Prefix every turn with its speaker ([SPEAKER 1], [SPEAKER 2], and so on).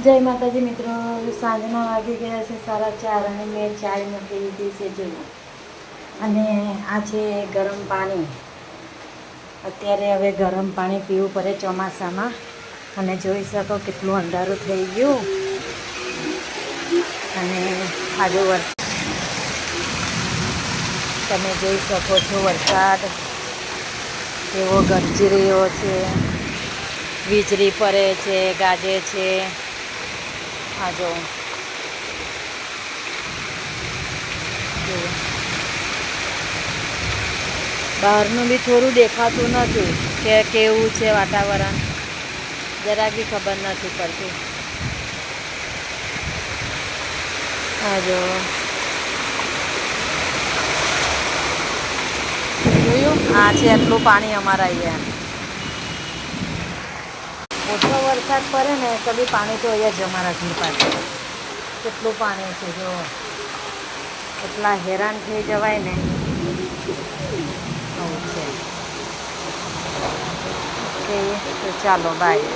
[SPEAKER 1] જય માતાજી મિત્રો, સાંજના વાગી ગયા છે 4:30 અને મેં ચાય મૂકી દીધી છે જોયું. અને આ છે ગરમ પાણી. અત્યારે હવે ગરમ પાણી પીવું પડે ચોમાસામાં. અને જોઈ શકો કેટલું અંધારું થઈ ગયું. અને આજે તમે જોઈ શકો છો વરસાદ કેવો ગરજી રહ્યો છે, વીજળી પડે છે, ગાજે છે. આ જો બહારનું બી થોડું દેખાતું નથી કે કેવું છે વાતાવરણ, જરા બી ખબર નથી પડતી. આ જો જોયું, આ છે એટલું પાણી અમારા અહીંયા. ઓછો વરસાદ પડે ને તો બી પાણી તો અહીંયા જ અમારા ઘર પાસે કેટલું પાણી છે. જો એટલા હેરાન થઈ જવાય ને આવું છે. ઓકે, તો ચાલો બાય.